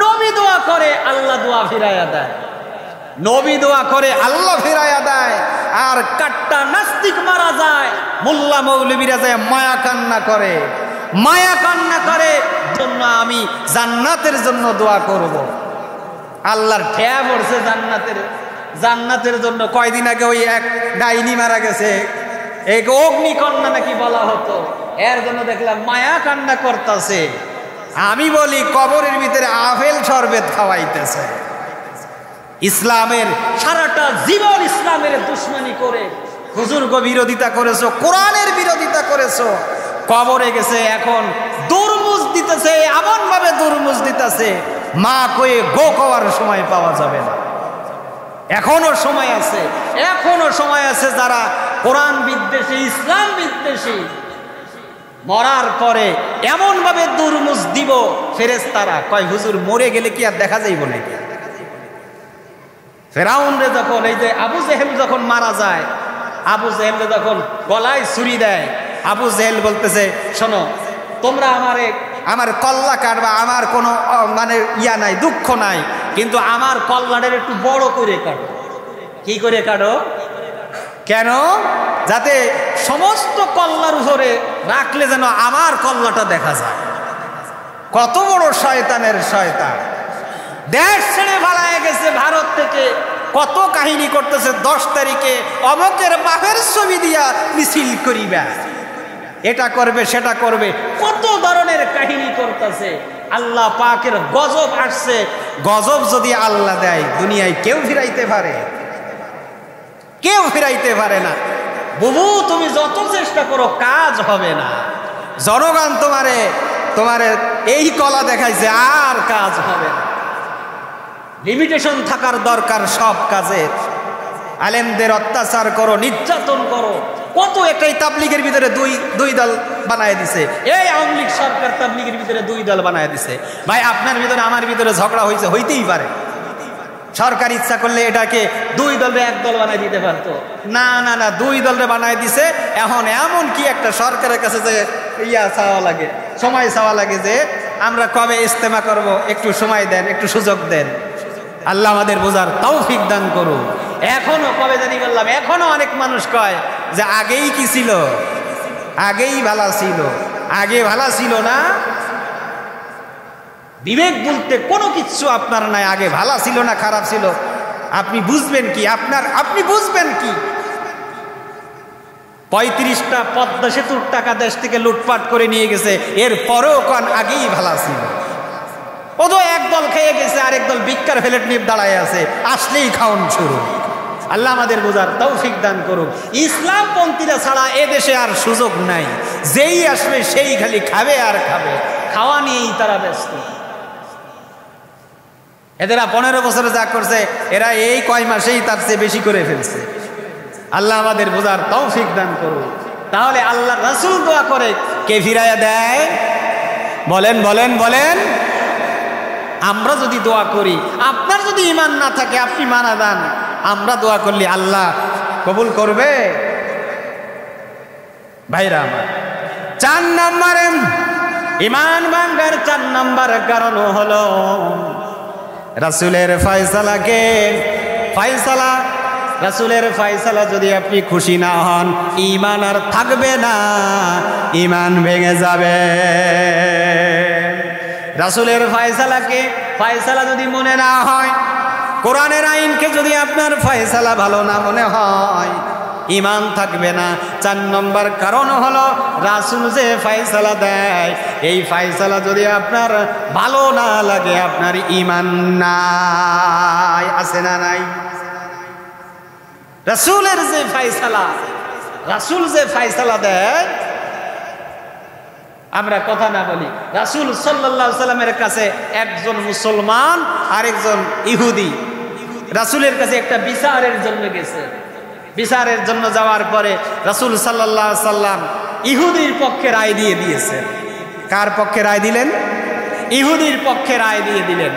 নবী দোয়া করে, আল্লাহ দোয়া ফিরাইয়া দেয়। নবী দোয়া করে, আল্লাহ ফিরাইয়া দেয়। আর কাট্টা নাস্তিক মারা যায়, মোল্লা মৌলবীরা যায় মায়া কান্না করে জন্য আমি জান্নাতের জন্য দোয়া করব। আল্লাহর ঠেয়া পড়ছে জান্নাতের জন্য। কয়দিন আগে ওই এক ডাইনি মারা গেছে, এক অগ্নিকন্যা নাকি বলা হতো, এর জন্য দেখলাম মায়া কান্না করতেছে। আমি বলি কবরের ভিতরে আপেল শরবত খাওয়াইতেছে। ইসলামের সারাটা জীবন ইসলামের দুশ্মনী করে হুজুরকে বিরোধিতা করেছো, কোরআনের বিরোধিতা করেছো, কবরে গেছে এখন দুর্মুজ দিতেছে, এমন ভাবে দুর্মুজ দিতেছে মা কয়ে গো কওয়ার সময় পাওয়া যাবে না। এখনো সময় আছে যারা কোরআন বিদ্বেষী, ইসলাম বিদ্বেষী, মরার পরে এমন ভাবে দুরমুজ দিব ফেরেশতারা, কয় হুজুর মরে গেলে কি আর দেখা যাইব নাকি? ফেরাউন রে যখন এই যে আবু জেহেল যখন মারা যায়, আবু জেহেল যখন গলায় ছুরি দেয়, আবু জেহেল বলতেছে শোনো, তোমরা আমার কল্লা কাটবা, আমার কোনো মানে ইয়া নাই, দুঃখ নাই, কিন্তু আমার কল্লাটার একটু বড় করে কাটো। কি করে কাটো? কেন? যাতে সমস্ত কল্লার উপরে রাখলে যেন আমার কল্লাটা দেখা যায়। কত বড় শয়তানের শয়তান! দেশ ছেড়ে পালায় গেছে ভারত থেকে, কত কাহিনী করতেছে, 10 তারিখে অমকের বাপের ছবি দিয়া মিছিল করিবা, এটা করবে সেটা করবে, কত ধরনের কাহিনী করতেছে। আল্লাহ পাকের গজব আসছে। গজব যদি আল্লাহ দেয়, দুনিয়ায় কেউ ফিরাইতে পারে? কেউ ফিরাইতে পারে না। বুবু তুমি যত চেষ্টা করো কাজ হবে না। জনগণ তোমারে এই কলা দেখাইছে, আর কাজ হবে না। লিমিটেশন থাকার দরকার সব কাজের। আলেমদের অত্যাচার করো, নির্যাতন করো। কত একটাই তাবলিগের ভিতরে দুই দল বানায় দিছে। এই আওয়ামী লীগ সরকার তাবলিগের ভিতরে 2 দল বানায় দিছে। ভাই আপনার ভিতরে আমার ভিতরে ঝগড়া হয়েছে, হইতেই পারে। সরকার ইচ্ছা করলে এটাকে 2 দলে 1 দল বানায় দিতে পারতো। না না না, 2 দলে বানায় দিছে। এখন এমন কি একটা সরকারের কাছে যে চাওয়া লাগে, সময় চাওয়া লাগে যে আমরা কবে ইজতেমা করব, একটু সময় দেন, একটু সুযোগ দেন। আল্লাহ আমাদের বোঝার তৌফিক দান করুন। এখনো কবে জানি বললাম, এখনো অনেক মানুষ কয় যে আগেই কি ছিল, আগেই ভালো ছিল। আগে ভালো ছিল না? বিবেক বলতে কোনো কিছু আপনার নাই। আগে ভালো ছিল না খারাপ ছিল, আপনি বুঝবেন কি? আপনি বুঝবেন কি? 35টা পদ্মা সেতুর টাকা দেশ থেকে লুটপাট করে নিয়ে গেছে, এর পরেও কোন আগেই ভালো ছিল। ও তো একদল খেয়ে গেছে, আরেক দল ভিক্ষার প্লেট নিয়ে দাঁড়ায় আছে, আসলেই খাওন শুরু। আল্লাহ আমাদের বোঝার তৌফিক দান করুক। ইসলামপন্থীরা ছাড়া এ দেশে আর সুযোগ নাই। যেই আসবে সেই খালি খাবে আর খাবে, খাওয়া নিয়েই তারা ব্যস্ত। এদেরা 15 বছরে যা করছে, এরা এই কয় মাসেই তার চেয়ে বেশি করে ফেলছে। আল্লাহ আমাদের বোঝার তৌফিক দান করুক। তাহলে আল্লাহ রাসূল দোয়া করে, কে ফিরাইয়া দেয়? বলেন বলেন বলেন। আমরা যদি দোয়া করি, আপনার যদি ঈমান না থাকে, আপনি মানা দেন, আমরা দোয়া করলে আল্লাহ কবুল করবে? ভাইরা আমার, 4 নম্বরে ঈমান ভাঙার 4 নম্বর কারণ হলো রাসূলের রাসূলের ফয়সালা যদি আপনি খুশি না হন, ঈমান আর থাকবে না, ঈমান ভেঙে যাবে। রাসূলের ফয়সালা যদি মনে না হয়, কোরআনের আইনকে যদি আপনার ফয়সালা ভালো না মনে হয়, ঈমান থাকবে না। 4 নম্বর কারণ হলো রাসূল যে ফয়সালা দেয়, এই ফয়সালা যদি আপনার ভালো না লাগে, আপনার ঈমান নাই। আছে না নাই? রাসূল যে ফয়সালা দেয়, আমরা কথা না বলি। রাসূল সাল্লাল্লাহু আলাইহি সাল্লামের কাছে একজন মুসলমান আর একজন ইহুদি রাসূলের কাছে একটা বিচারের জন্য গেছে। বিচারের জন্য যাওয়ার পরে রাসূল সাল্লাল্লাহু আলাইহি সাল্লাম ইহুদির পক্ষে রায় দিয়ে দিয়েছেন। কার পক্ষে রায় দিলেন? ইহুদির পক্ষে রায় দিয়ে দিলেন।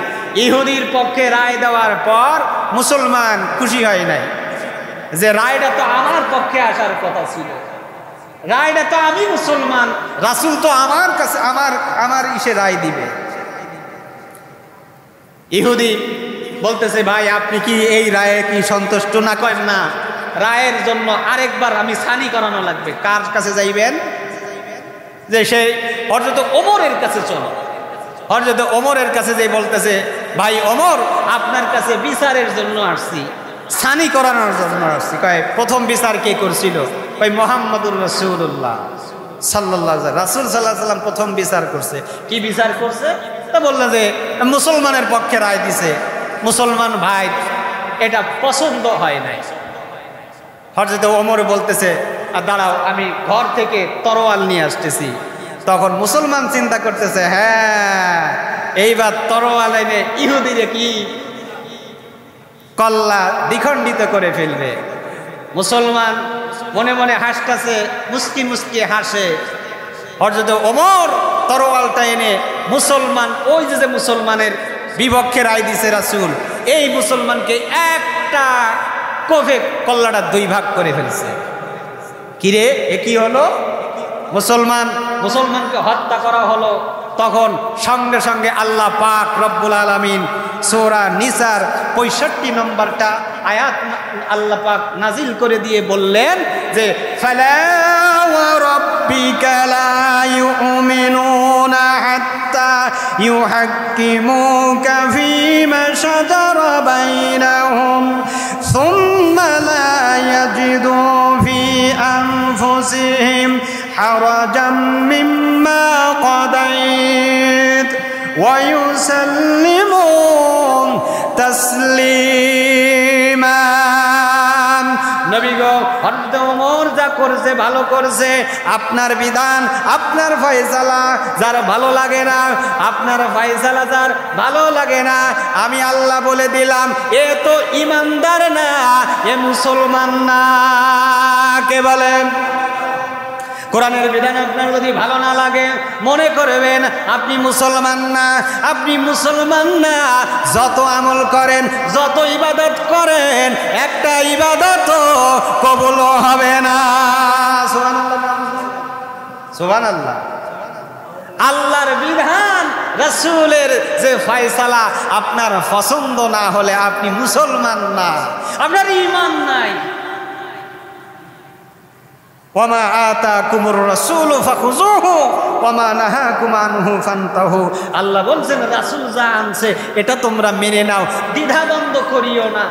ইহুদির পক্ষে রায় দেওয়ার পর মুসলমান খুশি হয় নাই, যে রায়টা তো আমার পক্ষে আসার কথা ছিল, রায়টা তো আমি মুসলমান, রাসূল তো আমার কাছে আমার ইসে রায় দিবে। ইহুদি বলতেছে, ভাই আপনি কি এই রায়ে কি সন্তুষ্ট না? করেন না, রায়ের জন্য আরেকবার আমি সানি করানো লাগবে। কার কাছে যাইবেন? যে সেই হযরত ওমরের কাছে চলো। হযরত ওমরের কাছে যে বলতেছে, ভাই ওমর, আপনার কাছে বিচারের জন্য আসছি, সানি করানোর জন্য আসছি। কয় প্রথম বিচার কে করছিল? কয় মুহাম্মদুর রাসূলুল্লাহ সাল্লাল্লাহু আলাইহি রাসূল সাল্লাল্লাহু আলাইহি সাল্লাম প্রথম বিচার করছে। কি বিচার করছে? তা বললেন যে মুসলমানের পক্ষে রায় দিছে, মুসলমান ভাই এটা পছন্দ হয় নাই। হযরত ওমর বলতেছে, দাঁড়াও, আমি ঘর থেকে তরোয়াল নিয়ে আসতেছি। তখন মুসলমান চিন্তা করতেছে, হ্যাঁ এইবার তরোয়াল এনে ইহুদিরে কি কল্লা দ্বিখণ্ডিত করে ফেলবে। মুসলমান মনে মনে হাসতেছে, মুস্কি মুস্কি হাসে। হযরত ওমর তরোয়ালটা এনে মুসলমান, ওই যে মুসলমানের বিপক্ষে রায় দিছে রাসূল, এই মুসলমানকে একটা কোফে কল্লাটা 2 ভাগ করে ফেলছে। কিরে এ কি হলো? মুসলমানকে হত্যা করা হলো। তখন সঙ্গে সঙ্গে আল্লাহ পাক রব্বুল আলামিন সূরা নিসার 65 নম্বরটা আয়াত আল্লাহ পাক নাজিল করে দিয়ে বললেন যে ফালা ওয়া রাব্বিকা লা ইউমিনুনা হাত্তা ইউহাক্কিমুকা ফীমা শাজারা বাইনাহুম সুম্মা লা ইয়াজিদু ফী আনফুসিহিম হারাজাম মিম্মা قضيت ويسلمون تسليما। নবী গো, হযরত ওমর যা করছে ভালো করছে, আপনার বিধান আপনার ফয়সালা যার ভালো লাগে না, আপনার ফয়সালা যার ভালো লাগে না, আমি আল্লাহ বলে দিলাম এ তো ঈমানদার না, এ মুসলমান না। কে বলেন? কোরআনের বিধান আপনার যদি ভালো না লাগে মনে করবেন আপনি মুসলমান না, আপনি মুসলমান না। যত আমল করেন, যত ইবাদত করেন, একটা ইবাদত কবুল হবে না। সুবহানাল্লাহ। আল্লাহর বিধান, রাসূলের যে ফয়সালা আপনার পছন্দ না হলে আপনি মুসলমান না, আপনার ঈমান নাই। ওয়ামা আতাকুমুর রাসূলু ফাখুযুহু ওয়ামা নাহাকুম আনহু ফান্তাহু। আল্লাহ বলছেন রাসূল যা আনছে এটা তোমরা মেনে নাও, দ্বিধাদ্বন্দ্ব করিও না,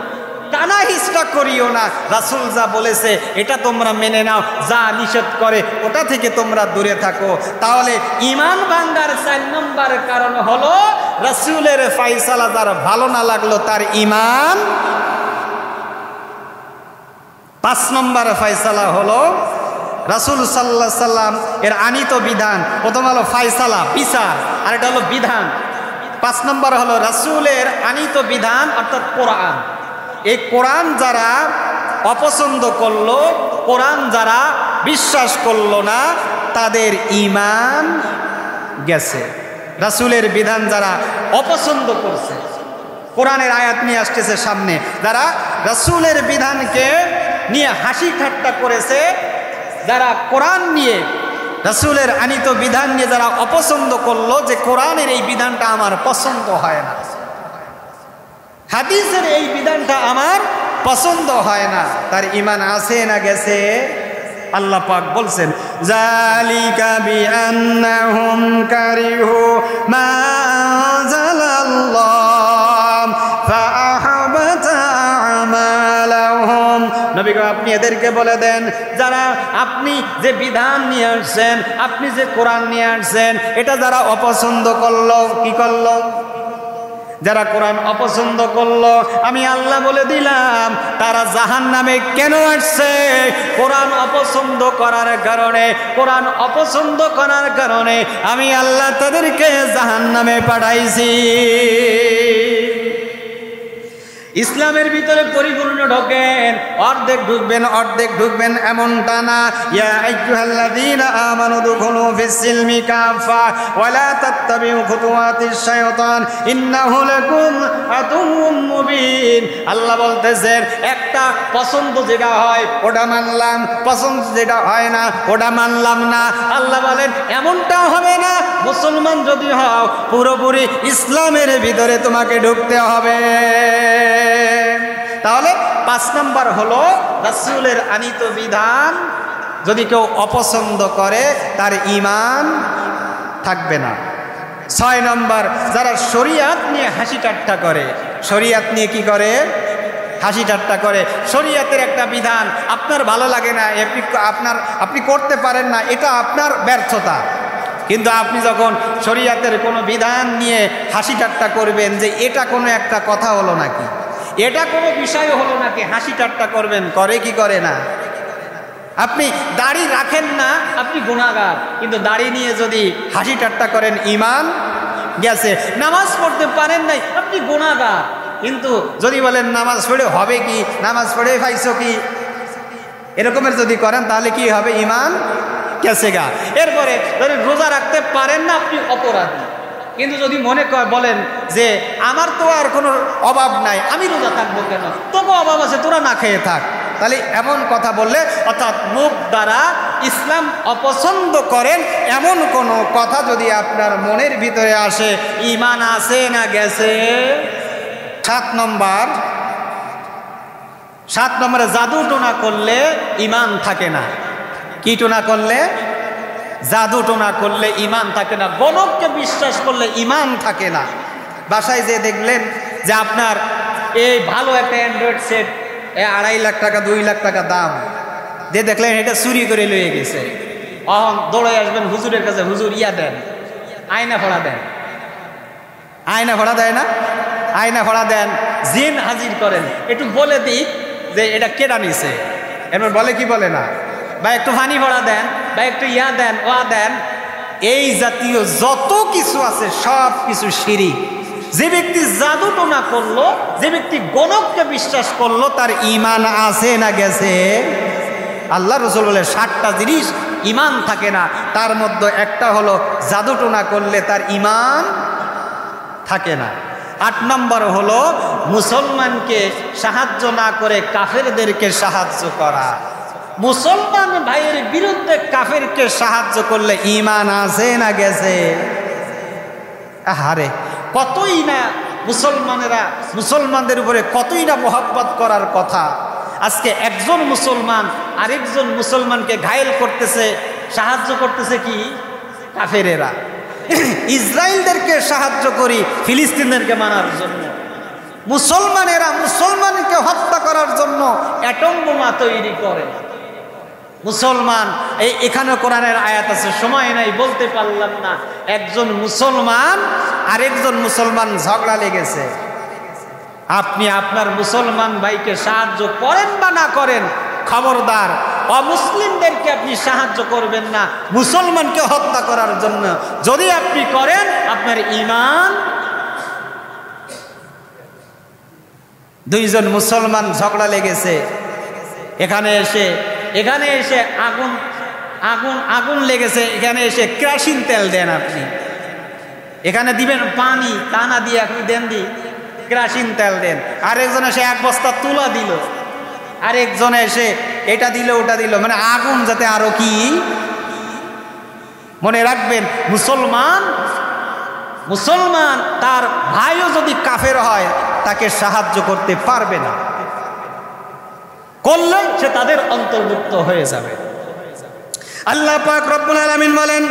টানা হিস্টা করিও না। রাসূল যা বলেছে এটা তোমরা মেনে নাও, যা নিষেধ করে ওটা থেকে তোমরা দূরে থাকো। তাহলে ঈমান ভাঙার 4 নম্বর কারণ হলো রাসূলের ফয়সালা যার ভালো না লাগলো তার ঈমান। 5 নম্বর ফয়সালা হলো রাসূল সাল্লাল্লাহু আলাইহি সাল্লাম এর আনিত বিধান। প্রথম হলো ফয়সালা, বিচার, আর এটা হলো বিধান। 5 নম্বর হলো রাসূলের আনিত বিধান অর্থাৎ কোরআন। এই কোরআন যারা অপছন্দ করলো, কোরআন যারা বিশ্বাস করলো না, তাদের ঈমান গেছে। রাসূলের বিধান যারা অপছন্দ করছে, কোরআনের আয়াত নিয়ে আসতেছে সামনে, যারা রাসূলের বিধানকে নিয়ে হাসি ঠাট্টা করেছে, যারা কোরআন নিয়ে, রাসূলের আনিত বিধান নিয়ে যারা অপছন্দ করলো যে কোরআনের এই বিধানটা আমার পছন্দ হয় না, হাদিসের এই বিধানটা আমার পছন্দ হয় না, তার ঈমান আছে না গেছে? আল্লাহ পাক বলছেন যালিকা বিআন্নাহুম কারিহু মা আনজালাল্লাহ ফাআহবাতা আমালাহুম। নবী গো, আপনি এদেরকে বলে দেন যারা আপনি যে বিধান নিয়ে আসছেন, আপনি যে কোরআন নিয়ে আসছেন, এটা যারা অপছন্দ করলো, কি করলো? যারা কোরআন অপছন্দ করলো, আমি আল্লাহ বলে দিলাম তারা জাহান্নামে কেন আসছে? কোরআন অপছন্দ করার কারণে, কোরআন অপছন্দ করার কারণে আমি আল্লাহ তাদেরকে জাহান্নামে পাঠাইছি। ইসলামের ভিতরে পরিপূর্ণ ঢোকেন, অর্ধেক ঢুকবেন অর্ধেক ঢুকবেন এমনটা না। ইয়া আইয়ুহাল্লাযীনা আমানু দুখুলু ফিস-সিলমি কাফা ওয়া লা তাত্তাবিউ খুতুওয়াতিশ শাইতান ইন্নাহু লাকুম আদুউম মুবিন। আল্লাহ বলতেছেন একটা পছন্দ যেটা হয় ওটা মানলাম, পছন্দ যেটা হয় না ওটা মানলাম না। আল্লাহ বলেন এমনটা হবে না। মুসলমান যদি হও পুরোপুরি ইসলামের ভিতরে তোমাকে ঢুকতে হবে। তাহলে 5 নম্বর হলো রাসূলের আনিত বিধান যদি কেউ অপছন্দ করে তার ঈমান থাকবে না। 6 নম্বর, যারা শরীয়ত নিয়ে হাসি ঠাট্টা করে, শরীয়ত নিয়ে কি করে? হাসি ঠাট্টা করে। শরীয়তের একটা বিধান আপনার ভালো লাগে না, আপনি করতে পারেন না, এটা আপনার ব্যর্থতা। কিন্তু আপনি যখন শরীয়তের কোনো বিধান নিয়ে হাসি ঠাট্টা করবেন যে এটা কোনো একটা কথা হলো নাকি, এটা কোনো বিষয় হলো নাকি, হাসি ঠাট্টা করবেন, করে কি করে না? আপনি দাড়ি রাখেন না, আপনি গুনাহগার, কিন্তু দাড়ি নিয়ে যদি হাসি ঠাট্টা করেন ঈমান গেছে। নামাজ পড়তে পারেন নাই, আপনি গুনাহগার, কিন্তু যদি বলেন নামাজ পড়ে হবে কি, নামাজ পড়ে পাইছো কি, এরকমের যদি করেন তাহলে কি হবে? ঈমান গেছে গা। এরপরে যদি রোজা রাখতে পারেন না আপনি অপরাধী, কিন্তু যদি মনে বলেন যে আমার তো আর কোনো অভাব নাই, আমি রোজা থাকবো কেন, তবু অভাব আছে, তোরা না খেয়ে থাক, তাহলে এমন কথা বললে, অর্থাৎ মুখ দ্বারা ইসলাম অপছন্দ করেন এমন কোনো কথা যদি আপনার মনের ভিতরে আসে, ঈমান আছে না গেছে? 7 নম্বরে জাদু টোনা করলে ঈমান থাকে না। কি টোনা করলে? জাদু টোনা করলে ঈমান থাকে না। গণককে বিশ্বাস করলে ঈমান থাকে না। বাসায় যে দেখলেন যে আপনার এই ভালো একটা অ্যান্ড্রয়েড সেট 2.5 লাখ টাকা 2 লাখ টাকা দাম, যে দেখলেন এটা চুরি করে লয়ে গেছে, দৌড়ে আসবেন হুজুরের কাছে, হুজুর ইয়া দেন, আয়না ভাড়া দেন। আয়না ভাড়া দেয় না? আয়না ভাড়া দেন, জিন হাজির করেন, একটু বলে দিই যে এটা কেডা নিছে, এরপর বলে কি বলে না, বা একটু পানি ভাড়া দেন, বা একটু ইয়া দেন, ওয়া দেন। এই জাতীয় যত কিছু আছে সব কিছু শিরিক। যে ব্যক্তি জাদু টোনা করলো, যে ব্যক্তি গণককে বিশ্বাস করলো, তার ঈমান আছে না গেছে? আল্লাহ রাসূল বলে 7টা জিনিস ঈমান থাকে না, তার মধ্যে একটা হলো জাদু টোনা করলে তার ঈমান থাকে না। 8 নম্বর হলো মুসলমানকে সাহায্য না করে কাফেরদেরকে সাহায্য করা। মুসলমান ভাইয়ের বিরুদ্ধে কাফেরকে সাহায্য করলে ঈমান আছে না গেছে? আহারে, কতই না মুসলমানদের উপরে কতই না মোহাব্বত করার কথা। আজকে একজন মুসলমান আরেকজন মুসলমানকে ঘায়েল করতেছে, সাহায্য করতেছে কি? কাফেরেরা। ইসরায়েলদেরকে সাহায্য করি ফিলিস্তিনদেরকে মারার জন্য, মুসলমানেরা মুসলমানকে হত্যা করার জন্য অ্যাটম বোমা তৈরি করে। মুসলমান এখানে কোরআনের আয়াত আছে, সময় নাই বলতে পারলাম না। একজন মুসলমান আরেকজন মুসলমান ঝগড়া লেগেছে, আপনি আপনার মুসলমান ভাইকে সাহায্য করেন বা না করেন, খবরদার অমুসলিমদেরকে আপনি সাহায্য করবেন না মুসলমানকে হত্যা করার জন্য। যদি আপনি করেন আপনার ঈমান। দুইজন মুসলমান ঝগড়া লেগেছে, এখানে এসে আগুন লেগেছে, এখানে এসে কেরোসিন তেল দেন আপনি, এখানে দিবেন পানি, তা না দিয়ে আপনি দেন কেরোসিন তেল দেন। আরেকজন এসে 1 বস্তা তুলা দিল, আরেকজন এসে এটা দিল ওটা দিল, মানে আগুন যাতে আরো কি। মনে রাখবেন, মুসলমান তার ভাইও যদি কাফের হয় তাকে সাহায্য করতে পারবে না, করলে সে তাদের অন্তর্ভুক্ত হয়ে যাবে। আল্লাহ পাক রব্বুল আলামিন বলেন,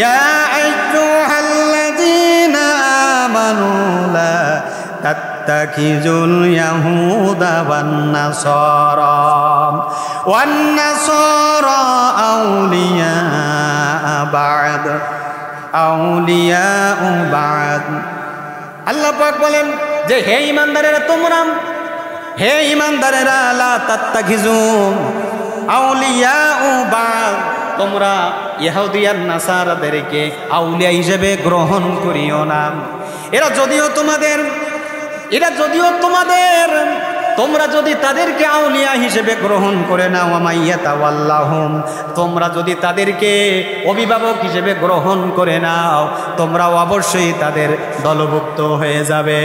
ইয়া আইয়ুহাল্লাযীনা আমানু লা তাত্তাখিযুল ইয়াহুদা ওয়ান নাসারা আউলিয়া বা'দ। আল্লাহ পাক বলেন যে হে ঈমানদারেরা লা তাত্তাখিযু আউলিয়া বা'দ, তোমরা ইহুদিয়ান নাসারাদেরকে আউলিয়া হিসেবে গ্রহণ করিও না। এরা যদিও তোমাদের তোমরা যদি তাদেরকে আউলিয়া হিসেবে গ্রহণ করে নাও, ওয়ামাইয়াতাওয়াল্লাহুম, তোমরা যদি তাদেরকে অভিভাবক হিসেবে গ্রহণ করে নাও, তোমরা অবশ্যই তাদের দলভুক্ত হয়ে যাবে।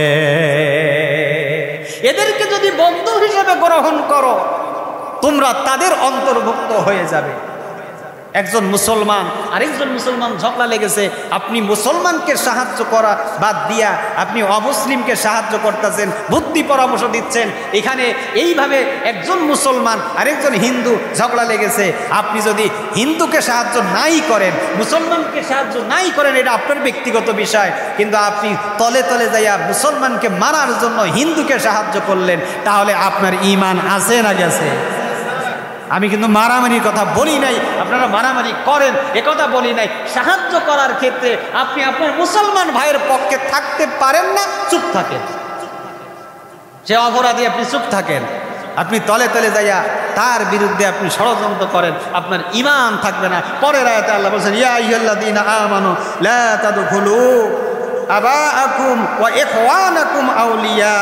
এদেরকে যদি বন্ধু হিসেবে গ্রহণ করো, তোমরা তাদের অন্তর্ভুক্ত হয়ে যাবে। একজন মুসলমান আরেকজন মুসলমান ঝগড়া লেগেছে, আপনি মুসলমানকে সাহায্য করা বাদ দিয়া আপনি অমুসলিমকে সাহায্য করতেছেন, বুদ্ধি পরামর্শ দিচ্ছেন। এখানে এইভাবে একজন মুসলমান আরেকজন হিন্দু ঝগড়া লেগেছে, আপনি যদি হিন্দুকে সাহায্য নাই করেন, মুসলমানকে সাহায্য নাই করেন, এটা আপনার ব্যক্তিগত বিষয়, কিন্তু আপনি তলে তলে যাইয়া মুসলমানকে মারার জন্য হিন্দুকে সাহায্য করলেন, তাহলে আপনার ঈমান আছে না গেছে? আমি কিন্তু মারামারির কথা বলি নাই, আপনারা মারামারি করেন এ কথা বলি নাই। সাহায্য করার ক্ষেত্রে আপনি আপনার মুসলমান ভাইয়ের পক্ষে থাকতে পারেন না, চুপ থাকেন। সে অপরাধী, আপনি চুপ থাকেন। আপনি তলে তলে যাইয়া তার বিরুদ্ধে আপনি ষড়যন্ত্র করেন, আপনার ঈমান থাকবে না। পরের আয়াতে আল্লাহ বলেছেন, ইয়া আইয়ুহাল্লাযীনা আমানু লা তাদখুলু আবাআকুম ওয়া ইখওয়ানাকুম আউলিয়া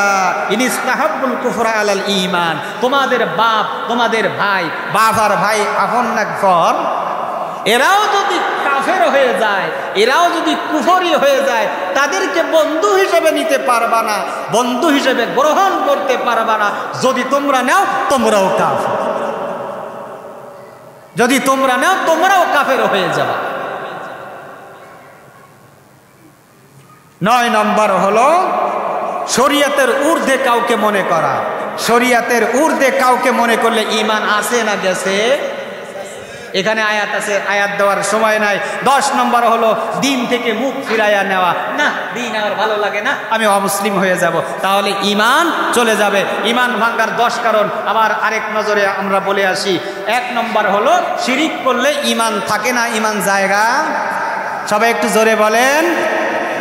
ইন ইসতাহাব্বুল কুফরা আলাল ঈমান। তোমাদের বাপ, তোমাদের ভাই, বাপ আর ভাই আপন না ঘর, এরাও যদি কাফের হয়ে যায়, এরাও যদি কুফরি হয়ে যায়, তাদেরকে বন্ধু হিসেবে নিতে পারবা না, বন্ধু হিসেবে গ্রহণ করতে পারবা না। যদি তোমরা নাও তোমরাও কাফের, যদি তোমরা নাও তোমরাও কাফের হয়ে যাবা। 9 নম্বর হলো শরীয়তের ঊর্ধ্বে কাউকে মনে করা। শরীয়তের ঊর্ধ্বে কাউকে মনে করলে ঈমান আছে না গেছে? এখানে আয়াত আছে, আয়াত দেওয়ার সময় নাই। 10 নম্বর হলো দিন থেকে মুখ ফিরাইয়া নেওয়া। না, দিন আমার ভালো লাগে না, আমি অমুসলিম হয়ে যাব, তাহলে ঈমান চলে যাবে। ঈমান ভাঙার 10 কারণ আবার আরেক নজরে আমরা বলে আসি। 1 নম্বর হলো শিরিক করলে ঈমান থাকে না, ঈমান জায়গা। সবাই একটু জোরে বলেন।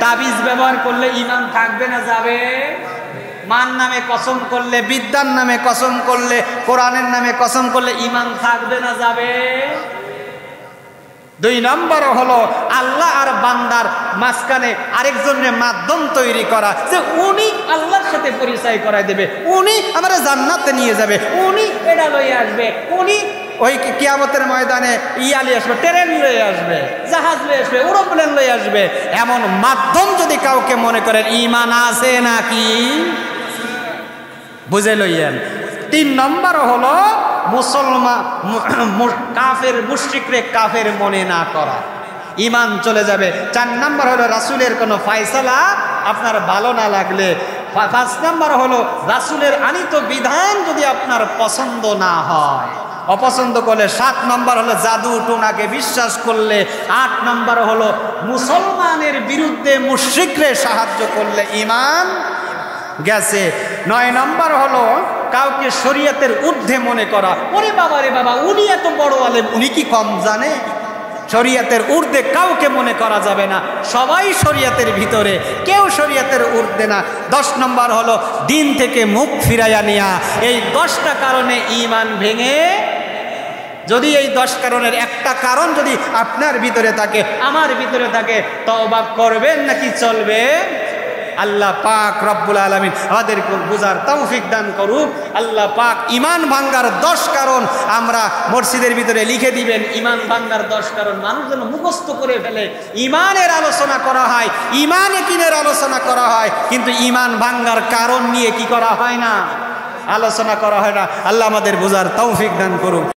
তাবিজ ব্যবহার করলে ঈমান থাকবে না যাবে? মান নামে কসম করলে, বিদ্যার নামে কসম করলে, কোরআনের নামে কসম করলে ঈমান থাকবে না যাবে? 2 নম্বর হলো আল্লাহ আর বান্দার মাঝখানে আরেকজনের মাধ্যম তৈরি করা, যে উনি আল্লাহর সাথে পরিচয় করায় দেবে, উনি আমরা জান্নাতে নিয়ে যাবে, উনি এটা লইয়ে আসবে, উনি ওই কিয়ামতের ময়দানে ইয়ালি আসবে, ট্রেন লয়ে আসবে, জাহাজ লয়ে আসবে, এরোপ্লেন লয়ে আসবে। এমন মাধ্যম যদি কাউকে মনে করেন, ঈমান আছে নাকি? বুঝে লইয়েন। 3 নম্বর হলো মুসলমান কাফের মুশরিকরে কাফের মনে না করা, ঈমান চলে যাবে। 4 নম্বর হলো রাসূলের কোনো ফয়সালা আপনার ভালো না লাগলে। 5 নম্বর হলো রাসূলের আনিত বিধান যদি আপনার পছন্দ না হয়, অপছন্দ করলে। 7 নম্বর হলো জাদু টোনাকে বিশ্বাস করলে। 8 নম্বর হলো মুসলমানের বিরুদ্ধে মুশরিকরে সাহায্য করলে ঈমান গেছে। 9 নম্বর হলো কাউকে শরীয়তের ঊর্ধ্বে মনে করা। ওরে বাবা রে বাবা, উনি এত বড় আলেম, উনি কি কম জানে? শরীয়তের ঊর্ধ্বে কাউকে মনে করা যাবে না, সবাই শরীয়তের ভিতরে, কেউ শরীয়তের ঊর্ধ্বে না। 10 নম্বর হলো দিন থেকে মুখ ফিরাইয়া নেওয়া। এই 10টা কারণে ঈমান ভেঙে। যদি এই 10 কারণের একটা কারণ যদি আপনার ভিতরে থাকে, আমার ভিতরে থাকে, তওবা করবেন নাকি চলবে? আল্লাহ পাক রব্বুল আলামিন আমাদেরকে বুঝার তৌফিক দান করুক। আল্লাহ পাক ঈমান ভাঙ্গার 10 কারণ আমরা মসজিদের ভিতরে লিখে দিবেন। ঈমান ভাঙ্গার 10 কারণ মানুষ যেন মুখস্থ করে ফেলে। ঈমানের আলোচনা করা হয়, ঈমান ইয়াকিনের আলোচনা করা হয়, কিন্তু ঈমান ভাঙ্গার কারণ নিয়ে কি করা হয় না, আলোচনা করা হয় না। আল্লাহ আমাদের বুঝার তৌফিক দান করুক।